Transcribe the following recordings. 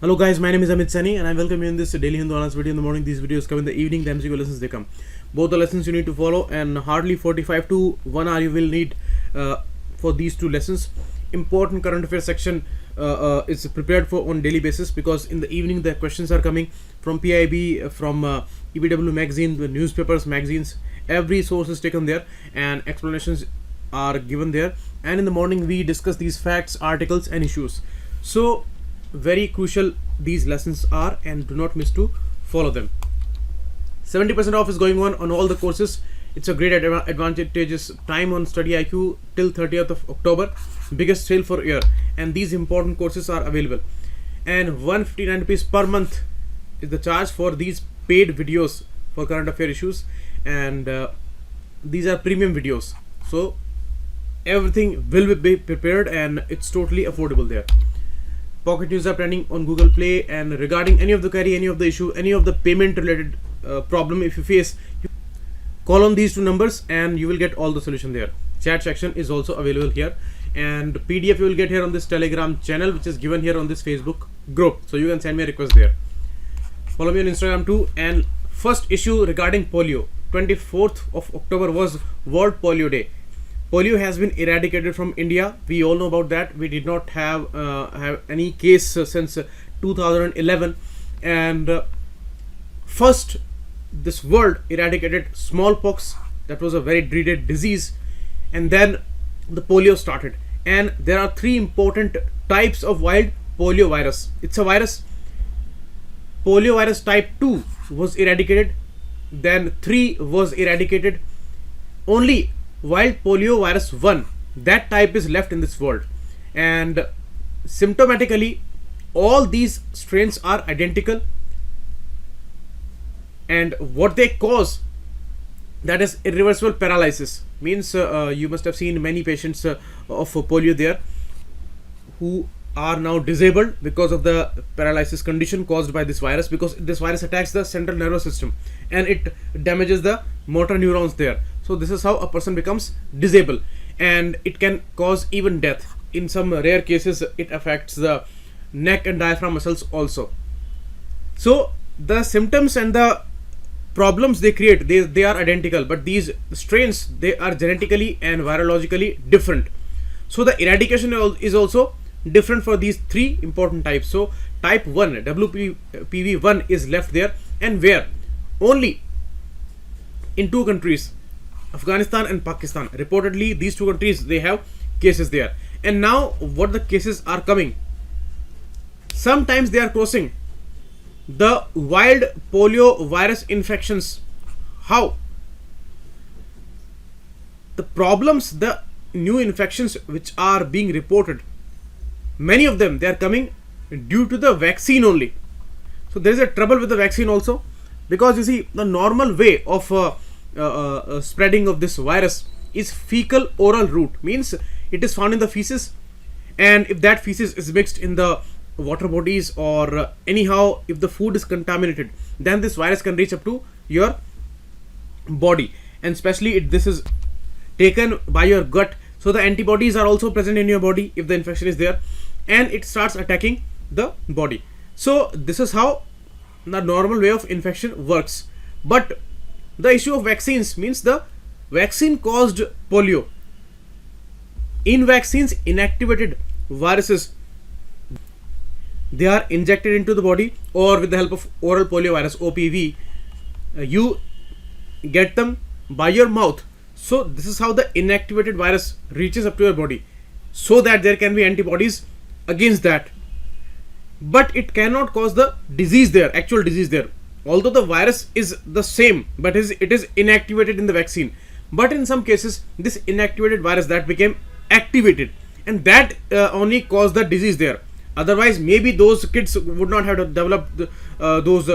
Hello guys, my name is Amit Sani and I welcome you in this daily Hindu honors video in the morning. These videos come in the evening, the MCQ lessons they come. Both the lessons you need to follow, and hardly 45 to 1 hour you will need for these two lessons. Important current affairs section is prepared for on daily basis, because in the evening the questions are coming from PIB, from EBW magazine, the newspapers, magazines. Every source is taken there and explanations are given there, and in the morning we discuss these facts, articles and issues. So very crucial these lessons are, and do not miss to follow them. 70% off is going on all the courses. It's a great advantageous time on StudyIQ till 30th of October, biggest sale for year, and these important courses are available. And 159 rupees per month is the charge for these paid videos for current affair issues, and these are premium videos, so everything will be prepared and it's totally affordable there. Pocket news are trending on Google Play, and regarding any of the query, any of the issue, any of the payment related problem if you face, call on these two numbers and you will get all the solution there. Chat section is also available here, and PDF you will get here on this Telegram channel, which is given here on this Facebook group, so you can send me a request there. Follow me on Instagram too. And first issue regarding polio, 24th of October was World Polio Day. Polio has been eradicated from India. We all know about that. We did not have any case since 2011, and first this world eradicated smallpox. That was a very dreaded disease, and then the polio started. And there are three important types of wild polio virus. It's a virus. Polio virus type 2 was eradicated, then 3 was eradicated. Only wild polio virus 1, that type is left in this world, and symptomatically all these strains are identical, and what they cause, that is irreversible paralysis. Means you must have seen many patients of polio there who are now disabled because of the paralysis condition caused by this virus, because this virus attacks the central nervous system and it damages the motor neurons there. So this is how a person becomes disabled, and it can cause even death. In some rare cases it affects the neck and diaphragm muscles also. So the symptoms and the problems they create, they are identical, but these strains, they are genetically and virologically different. So the eradication is also different for these three important types. So type 1, WPV1 is left there, and where only in two countries, Afghanistan and Pakistan. Reportedly these two countries, they have cases there. And now what the cases are coming, sometimes they are crossing the wild polio virus infections. How? The problems, the new infections which are being reported, many of them, they are coming due to the vaccine only. So there is a trouble with the vaccine also, because you see the normal way of spreading of this virus is fecal oral route. Means it is found in the feces, and if that feces is mixed in the water bodies, or anyhow if the food is contaminated, then this virus can reach up to your body, and especially this is taken by your gut. So the antibodies are also present in your body if the infection is there, and it starts attacking the body. So this is how the normal way of infection works. But the issue of vaccines, means the vaccine caused polio. In vaccines, inactivated viruses, they are injected into the body, or with the help of oral polio virus, OPV, you get them by your mouth. So this is how the inactivated virus reaches up to your body, so that there can be antibodies against that. But it cannot cause the disease there, actual disease there, although the virus is the same, but it is inactivated in the vaccine. But in some cases this inactivated virus, that became activated, and that only caused the disease there. Otherwise maybe those kids would not have developed those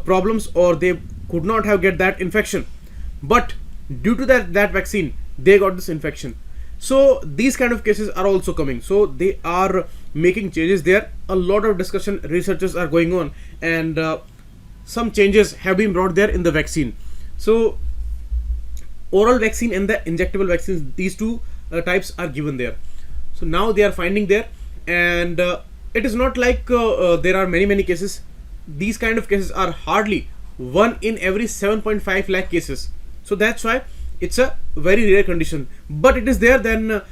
problems, or they could not have get that infection, but due to that vaccine they got this infection. So these kind of cases are also coming, so they are making changes there. A lot of discussion, researches are going on, and some changes have been brought there in the vaccine. So oral vaccine and the injectable vaccines, these two types are given there. So now they are finding there, and it is not like there are many cases. These kind of cases are hardly 1 in every 7.5 lakh cases. So that's why it's a very rare condition, but it is there. Then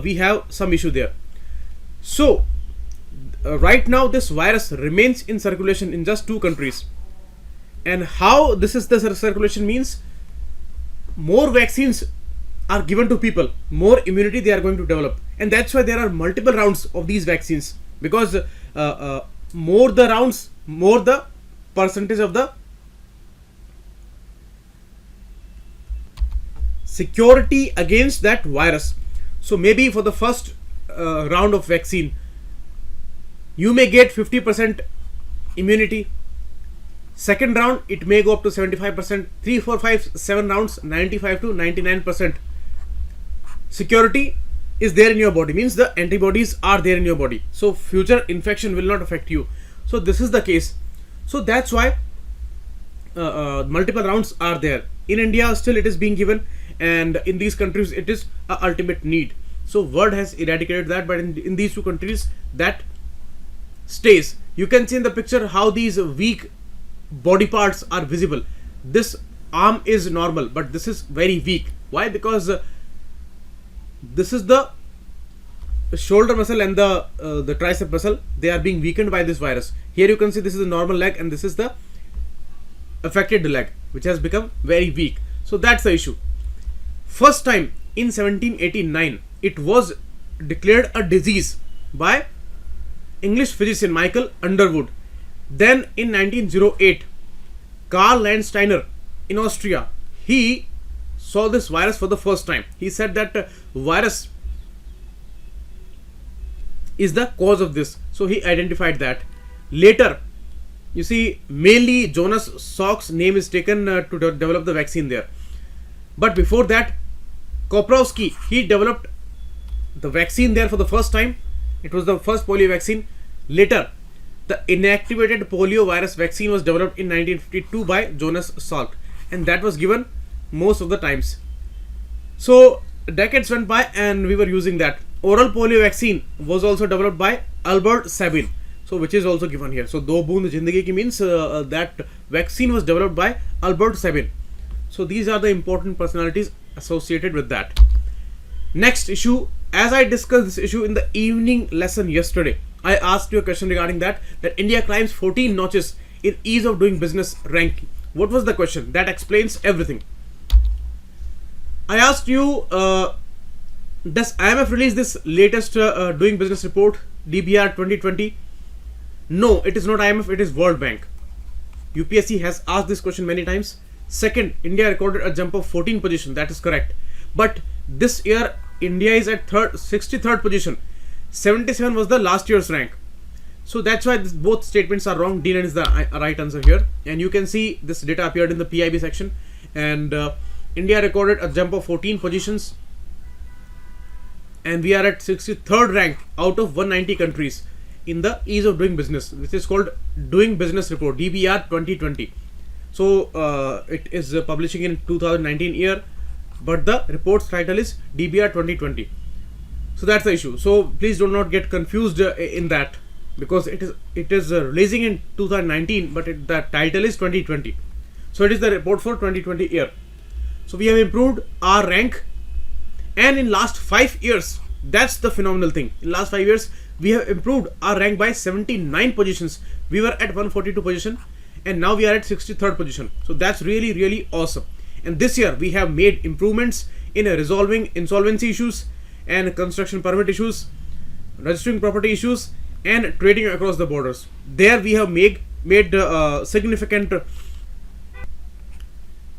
we have some issue there. So right now this virus remains in circulation in just 2 countries. And how this is the circulation means, more vaccines are given to people, more immunity they are going to develop, and that's why there are multiple rounds of these vaccines, because more the rounds, more the percentage of the security against that virus. So maybe for the first round of vaccine you may get 50% immunity. Second round it may go up to 75%. 3, 4, 5, 7 rounds 95 to 99% security is there in your body, means the antibodies are there in your body, so future infection will not affect you. So this is the case. So that's why multiple rounds are there. In India still it is being given, and in these countries it is a ultimate need. So world has eradicated that, but in these 2 countries that stays. You can see in the picture how these weak body parts are visible. This arm is normal, but this is very weak. Why? Because this is the shoulder muscle and the tricep muscle, they are being weakened by this virus. Here you can see this is the normal leg, and this is the affected leg, which has become very weak. So that's the issue. First time in 1789 it was declared a disease by English physician Michael Underwood. Then in 1908 Karl Landsteiner in Austria, he saw this virus for the first time. He said that virus is the cause of this, so he identified that. Later, you see, mainly Jonas Salk's name is taken to develop the vaccine there. But before that, Koprowski, he developed the vaccine there for the first time. It was the first polio vaccine. Later, the inactivated polio virus vaccine was developed in 1952 by Jonas Salk, and that was given most of the times. So decades went by and we were using that. Oral polio vaccine was also developed by Albert Sabin, so which is also given here. So Do Boond Zindagi Ki means that vaccine was developed by Albert Sabin. So these are the important personalities associated with that. Next issue, as I discussed this issue in the evening lesson yesterday, I asked you a question regarding that India climbs 14 notches in ease of doing business ranking. What was the question? That explains everything. I asked you, does IMF release this latest doing business report, DBR 2020? No, it is not IMF, it is World Bank. UPSC has asked this question many times. Second, India recorded a jump of 14 position. That is correct. But this year, India is at 63rd position. 77 was the last year's rank. So that's why both statements are wrong. D9 is the right answer here. And you can see this data appeared in the PIB section. And India recorded a jump of 14 positions. And we are at 63rd rank out of 190 countries in the ease of doing business. This is called Doing Business Report, DBR 2020. So it is publishing in 2019 year, but the report's title is DBR 2020. So that's the issue. So please do not get confused in that, because it is releasing in 2019, but the title is 2020. So it is the report for 2020 year. So we have improved our rank, and in last 5 years, that's the phenomenal thing. In last 5 years, we have improved our rank by 79 positions. We were at 142 position, and now we are at 63rd position. So that's really, really awesome. And this year we have made improvements in resolving insolvency issues and construction permit issues, registering property issues, and trading across the borders. There we have made significant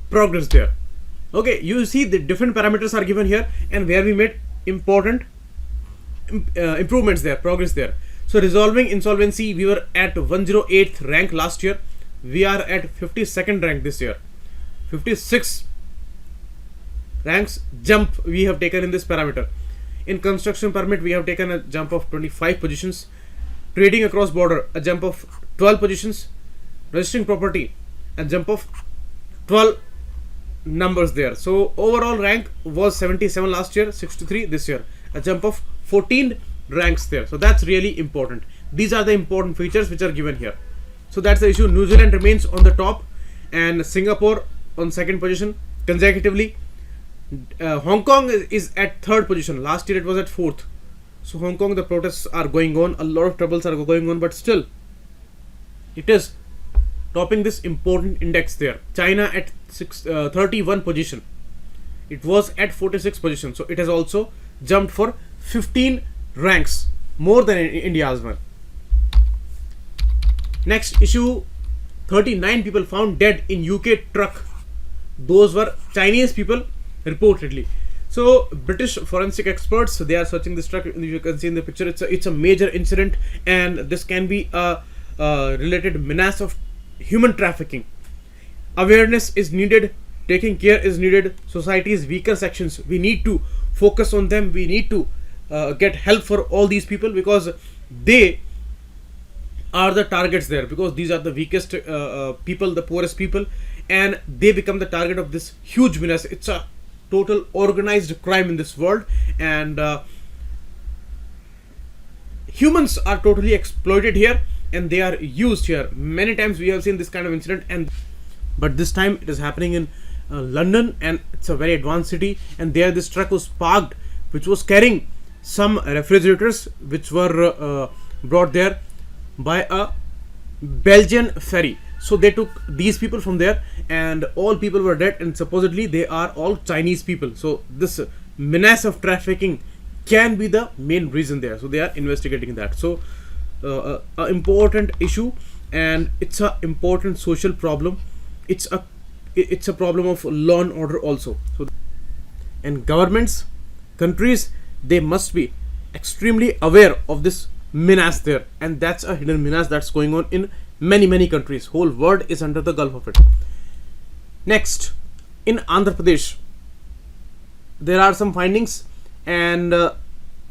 progress there. Okay, you see the different parameters are given here, and where we made important improvements there, progress there. So resolving insolvency, we were at 108th rank last year. We are at 52nd rank this year. 56 ranks jump we have taken in this parameter. In construction permit, we have taken a jump of 25 positions. Trading across border, a jump of 12 positions. Registering property, a jump of 12 numbers there. So overall rank was 77 last year, 63 this year, a jump of 14 ranks there. So that's really important. These are the important features which are given here. So that's the issue. New Zealand remains on the top and Singapore on second position consecutively. Hong Kong is at third position. Last year it was at fourth. So Hong Kong, the protests are going on, a lot of troubles are going on, but still it is topping this important index there. China at 31 position. It was at 46 position. So it has also jumped for 15 ranks, more than India as well. Next issue, 39 people found dead in UK truck. Those were Chinese people reportedly. So British forensic experts, they are searching this truck. You can see in the picture, it's a major incident, and this can be a related menace of human trafficking. Awareness is needed, taking care is needed. Society's weaker sections, we need to focus on them. We need to get help for all these people, because they are the targets there, because these are the weakest people, the poorest people, and they become the target of this huge menace. It's a total organized crime in this world, and humans are totally exploited here, and they are used here. Many times we have seen this kind of incident, but this time it is happening in London, and it's a very advanced city, and there this truck was parked which was carrying some refrigerators which were brought there by a Belgian ferry. So they took these people from there, and all people were dead, and supposedly they are all Chinese people. So this menace of trafficking can be the main reason there. So they are investigating that. So an important issue, and it's a important social problem. It's a problem of law and order also. So, and governments, countries, they must be extremely aware of this menace there, and that's a hidden menace that's going on in many countries. Whole world is under the gulf of it. Next, in Andhra Pradesh, there are some findings, and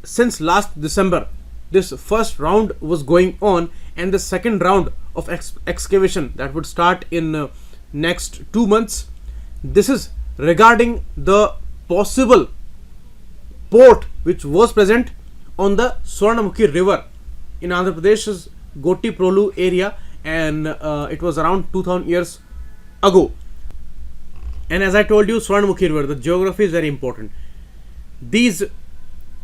since last December, this first round was going on, and the second round of excavation that would start in next 2 months. This is regarding the possible port which was present on the Swarnamukhi river in Andhra Pradesh's Goti Prolu area, and it was around 2000 years ago. And as I told you, Swarnamukhi river, the geography is very important. These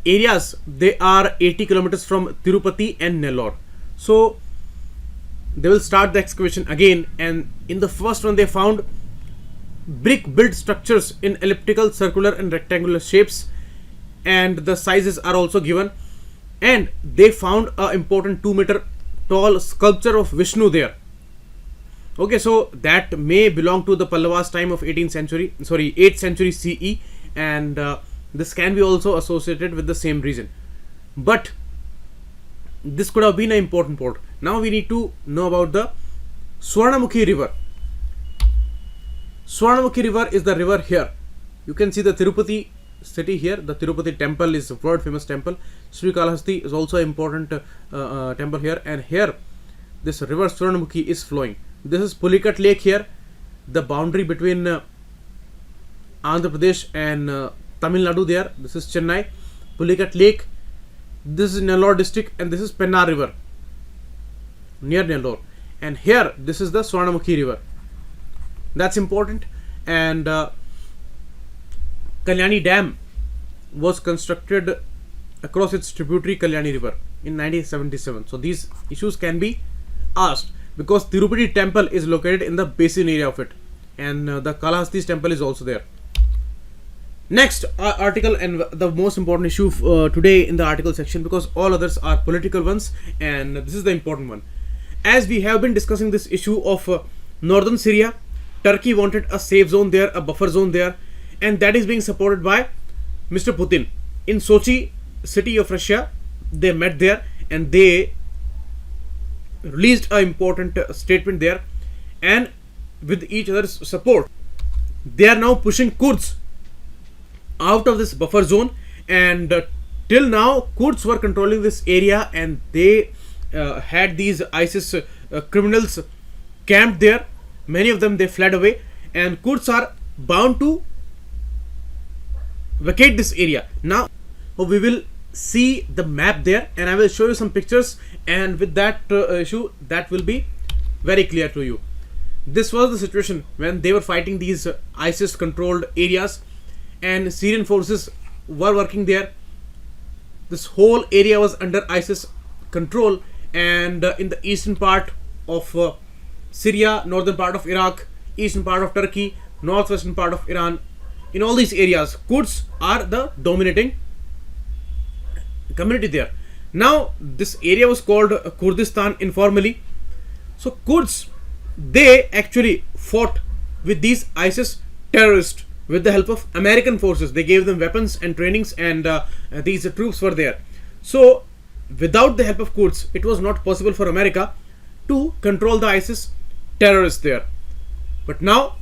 areas, they are 80 kilometers from Tirupati and Nellore. So they will start the excavation again, and in the first one they found brick built structures in elliptical, circular and rectangular shapes, and the sizes are also given, and they found a important 2-meter tall sculpture of Vishnu there. Okay, so that may belong to the Pallavas time of 8th century CE, and this can be also associated with the same region. But this could have been an important port. Now we need to know about the Swarnamukhi river. Swarnamukhi river is the river here. You can see the Tirupati city here. The Tirupati temple is a world famous temple. Sri Kalahasti is also an important temple here, and here this river Swarnamukhi is flowing. This is Pulikat Lake here, the boundary between Andhra Pradesh and Tamil Nadu there. This is Chennai. Pulikat Lake, this is Nellore district, and this is Pennar river near Nellore, and here this is the Swarnamukhi river. That's important. And Kalyani Dam was constructed across its tributary Kalyani river in 1977. So these issues can be asked, because Tirupati temple is located in the basin area of it, and the Kalahastis temple is also there. Next article, and the most important issue today in the article section, because all others are political ones, and this is the important one. As we have been discussing this issue of northern Syria, Turkey wanted a safe zone there, a buffer zone there, and that is being supported by Mr. Putin. In Sochi, city of Russia, they met there, and they released an important statement there, and with each other's support, they are now pushing Kurds out of this buffer zone. And till now, Kurds were controlling this area, and they had these ISIS criminals camped there. Many of them, they fled away, and Kurds are bound to vacate this area. Now we will see the map there, and I will show you some pictures, and with that issue that will be very clear to you. This was the situation when they were fighting these ISIS controlled areas, and Syrian forces were working there. This whole area was under ISIS control, and in the eastern part of Syria, northern part of Iraq, eastern part of Turkey, northwestern part of Iran, in all these areas, Kurds are the dominating community there. Now this area was called Kurdistan informally. So Kurds, they actually fought with these ISIS terrorists with the help of American forces. They gave them weapons and trainings, and these troops were there. So without the help of Kurds, it was not possible for America to control the ISIS terrorists there. But now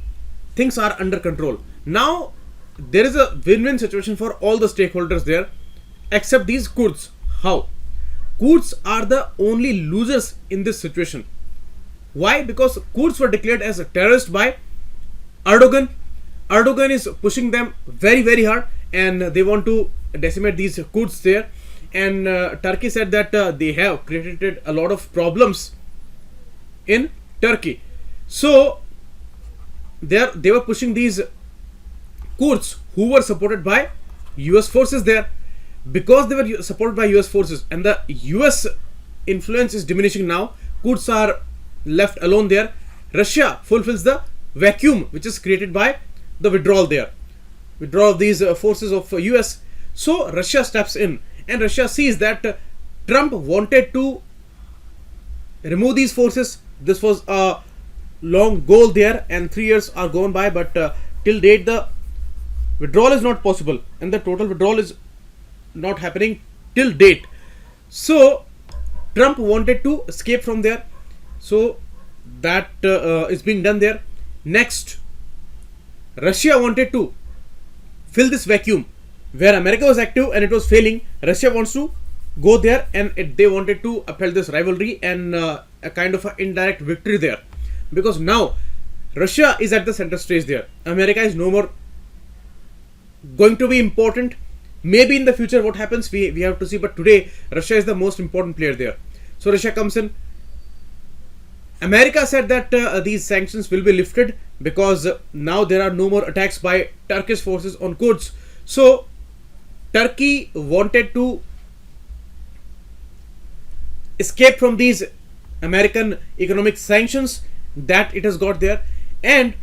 things are under control. Now there is a win-win situation for all the stakeholders there, except these Kurds. How? Kurds are the only losers in this situation. Why? Because Kurds were declared as a terrorist by Erdogan. Erdogan is pushing them very, very hard, and they want to decimate these Kurds there. And Turkey said that they have created a lot of problems in Turkey. So they were pushing these Kurds who were supported by US forces there. Because they were supported by US forces and the US influence is diminishing now, Kurds are left alone there. Russia fulfills the vacuum which is created by the withdrawal there, withdrawal of these forces of US. So Russia steps in, and Russia sees that Trump wanted to remove these forces. This was a long goal there, and 3 years are gone by, but till date the withdrawal is not possible, and the total withdrawal is not happening till date. So Trump wanted to escape from there, so that is being done there. Next, Russia wanted to fill this vacuum where America was active and it was failing. Russia wants to go there, and they wanted to uphold this rivalry and a kind of an indirect victory there, because now Russia is at the center stage there. America is no more going to be important. Maybe in the future what happens, we have to see, but today Russia is the most important player there. So Russia comes in. America said that these sanctions will be lifted because now there are no more attacks by Turkish forces on Kurds. So Turkey wanted to escape from these American economic sanctions that it has got there, and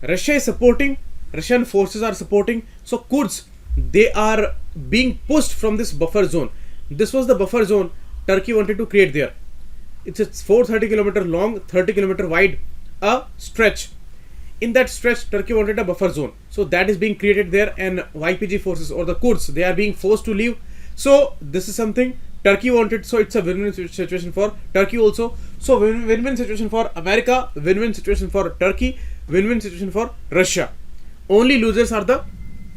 Russia is supporting, Russian forces are supporting. So Kurds, they are being pushed from this buffer zone. This was the buffer zone Turkey wanted to create there. It's a 430 kilometer long, 30 kilometer wide a stretch. In that stretch, Turkey wanted a buffer zone. So that is being created there, and YPG forces or the Kurds, they are being forced to leave. So this is something Turkey wanted. So it's a win-win situation for Turkey also. So win-win situation for America, win-win situation for Turkey, win-win situation for Russia. Only losers are the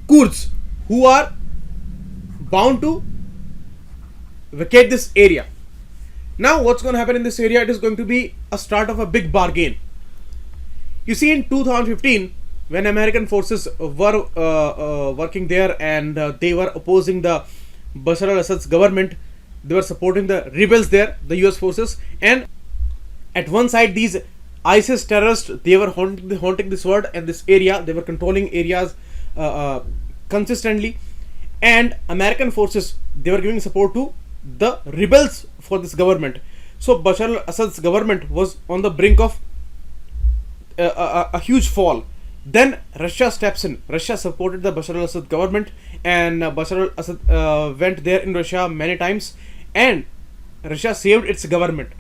Kurds, who are bound to vacate this area. Now what's going to happen in this area? It is going to be a start of a big bargain. You see, in 2015, when American forces were working there, and they were opposing the Bashar al-Assad's government, they were supporting the rebels there, the US forces, and at one side these ISIS terrorists, they were haunting this world and this area. They were controlling areas consistently, and American forces, they were giving support to the rebels for this government. So Bashar al-Assad's government was on the brink of a huge fall. Then Russia steps in. Russia supported the Bashar al-Assad government, and Bashar al-Assad went there in Russia many times, and Russia saved its government.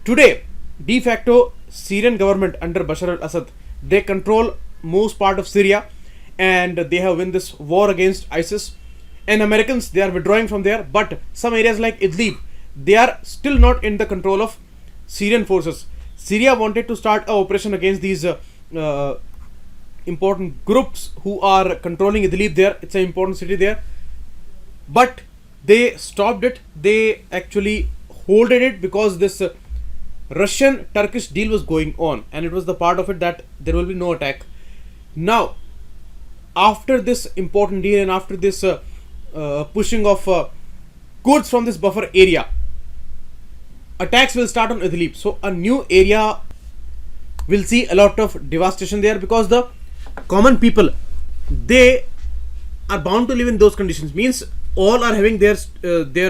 Today, de facto Syrian government under Bashar al-Assad, they control most part of Syria, and they have won this war against ISIS. And Americans, they are withdrawing from there, but some areas like Idlib, they are still not in the control of Syrian forces. Syria wanted to start an operation against these important groups who are controlling Idlib there. It's an important city there, but they stopped it. They actually holded it because this Russian-Turkish deal was going on, and it was the part of it that there will be no attack. Now, after this important deal and after this pushing of goods from this buffer area. Attacks will start on Idlib. So a new area will see a lot of devastation there, because the common people, they are bound to live in those conditions. Means all are having their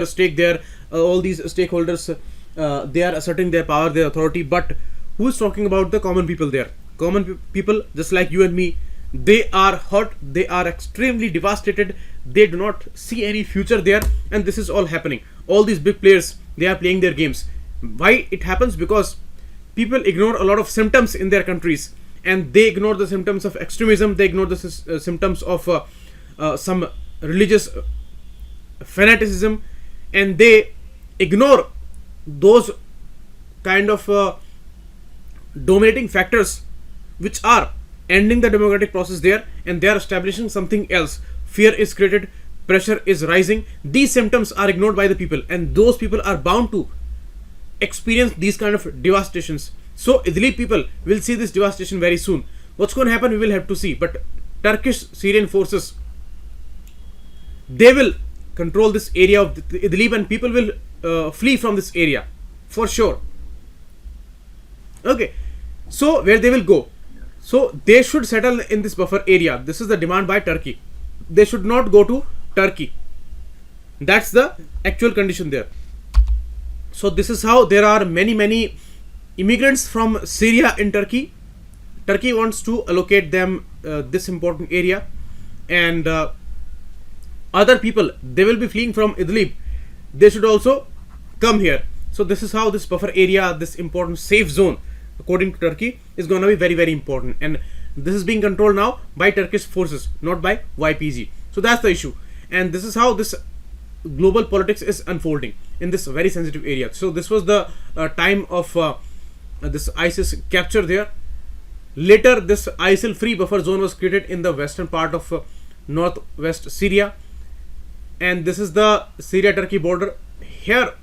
stake there. All these stakeholders, they are asserting their power, their authority. But who is talking about the common people there? Common people just like you and me. They are hurt. They are extremely devastated. They do not see any future there, and this is all happening. All these big players, they are playing their games. Why it happens? Because people ignore a lot of symptoms in their countries, and they ignore the symptoms of extremism. They ignore the symptoms of some religious fanaticism, and they ignore those kind of dominating factors which are ending the democratic process there, and they are establishing something else. Fear is created, pressure is rising. These symptoms are ignored by the people, and those people are bound to experience these kind of devastations. So Idlib people will see this devastation very soon. What's going to happen, we will have to see. But Turkish Syrian forces, they will control this area of Idlib, and people will flee from this area for sure. Okay, so where they will go? So they should settle in this buffer area. This is the demand by Turkey. They should not go to Turkey. That's the actual condition there. So this is how there are many immigrants from Syria in Turkey. Turkey wants to allocate them this important area, and other people, they will be fleeing from Idlib. They should also come here. So this is how this buffer area, this important safe zone, according to Turkey, is going to be very important, and this is being controlled now by Turkish forces, not by YPG. So that's the issue, and this is how this global politics is unfolding in this very sensitive area. So this was the time of this ISIS capture there. Later this ISIL free buffer zone was created in the western part of northwest Syria, and this is the Syria-Turkey border. Here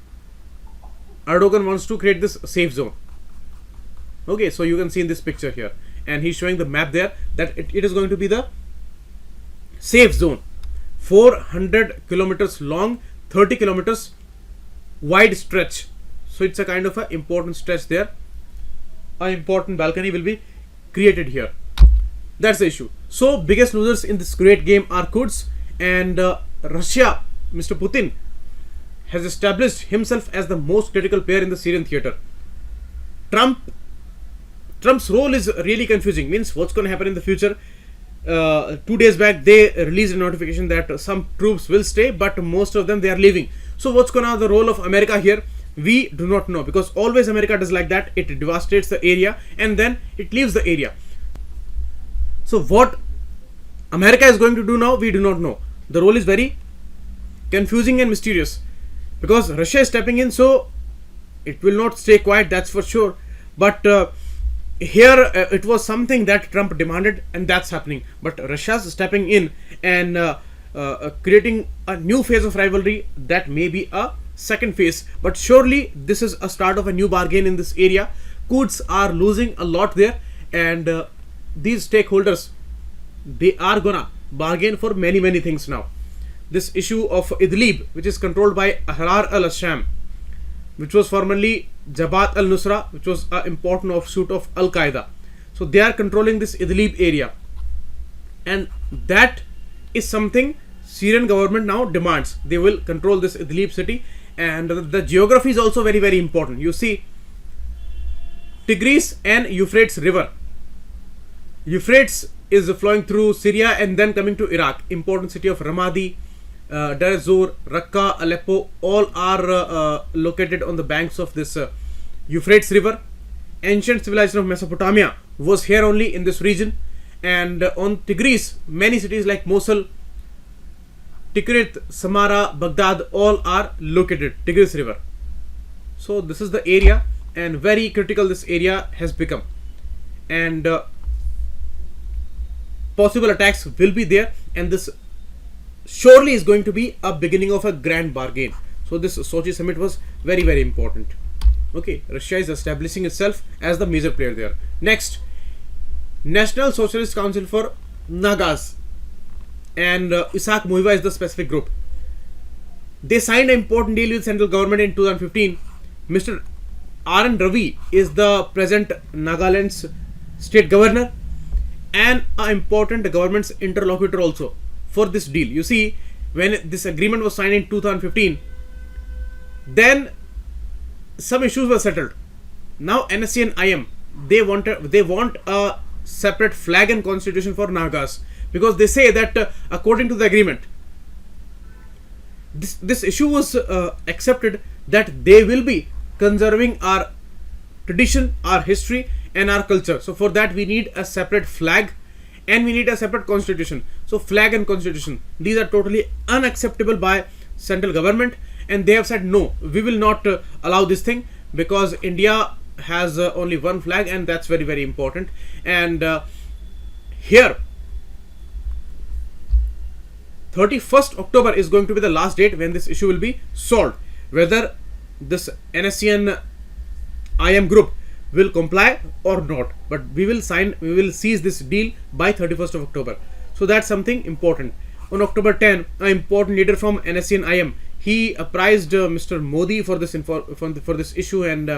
Erdogan wants to create this safe zone. Okay, so you can see in this picture here, and he's showing the map there that it is going to be the safe zone. 400 kilometers long, 30 kilometers wide stretch. So it's a kind of an important stretch there. An important balcony will be created here. That's the issue. So biggest losers in this great game are Kurds, and Russia. Mr. Putin has established himself as the most critical player in the Syrian theater. Trump's role is really confusing. Means what's going to happen in the future? 2 days back they released a notification that some troops will stay, but most of them, they are leaving. So what's going to be the role of America here? We do not know, because always America does like that. It devastates the area and then it leaves the area. So what America is going to do now, we do not know. The role is very confusing and mysterious, because Russia is stepping in, so it will not stay quiet, that's for sure. But here it was something that Trump demanded, and that's happening. But Russia's stepping in and creating a new phase of rivalry. That may be a second phase, but surely this is a start of a new bargain in this area. Kurds are losing a lot there, and these stakeholders, they are gonna bargain for many things now. This issue of Idlib, which is controlled by Ahrar al-Sham, which was formerly Jabhat al-Nusra, which was an important offshoot of Al-Qaeda. So they are controlling this Idlib area, and that is something Syrian government now demands. They will control this Idlib city, and the geography is also very important. You see, Tigris and Euphrates river. Euphrates is flowing through Syria and then coming to Iraq. Important city of Ramadi, Deir ez-Zor, Raqqa, Aleppo, all are located on the banks of this Euphrates river. Ancient civilization of Mesopotamia was here only in this region, and on Tigris, many cities like Mosul, Tikrit, Samara, Baghdad, all are located, Tigris river. So this is the area, and very critical this area has become, and possible attacks will be there, and this surely is going to be a beginning of a grand bargain. So this Sochi summit was very important. Okay, Russia is establishing itself as the major player there. Next, National Socialist Council for Nagas, and Isaac Muiva is the specific group. They signed an important deal with central government in 2015. Mr. R.N. Ravi is the present Nagaland's state governor and an important government's interlocutor also for this deal. You see, when this agreement was signed in 2015, then some issues were settled. Now NSC and IM, they want a separate flag and constitution for Nagas, because they say that according to the agreement, this issue was accepted, that they will be conserving our tradition, our history and our culture. So for that we need a separate flag and we need a separate constitution. So flag and constitution, these are totally unacceptable by central government, and they have said no, we will not allow this thing, because India has only one flag, and that's very, very important. And here 31st October is going to be the last date when this issue will be solved, whether this NSC and IM group will comply or not. But we will seize this deal by 31st of October. So that's something important. On October 10, an important leader from NSC and IM, he apprised Mr. Modi for this for this issue, and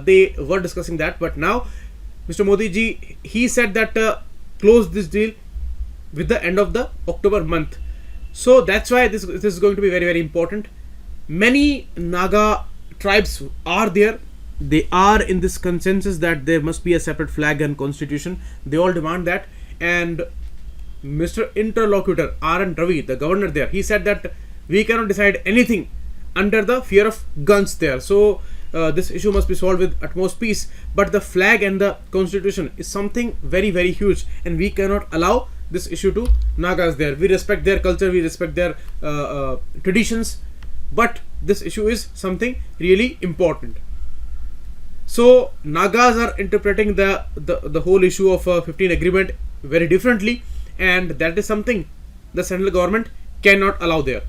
they were discussing that. But now Mr. Modi ji, he said that close this deal with the end of the October month. So that's why this is going to be very, very important. Many Naga tribes are there. They are in this consensus that there must be a separate flag and constitution. They all demand that. And Mr. Interlocutor R.N. Ravi, the governor there, he said that we cannot decide anything under the fear of guns there. So this issue must be solved with utmost peace. But the flag and the constitution is something very, very huge, and we cannot allow this issue to Nagas there. We respect their culture, we respect their traditions, but this issue is something really important. So Nagas are interpreting the whole issue of 15 agreement very differently, and that is something the central government cannot allow there.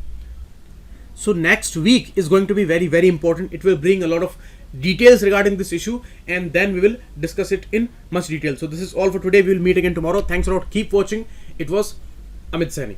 So next week is going to be very, very important. It will bring a lot of details regarding this issue, and then we will discuss it in much detail. So this is all for today. We will meet again tomorrow. Thanks a lot. Keep watching. It was Amit Saini.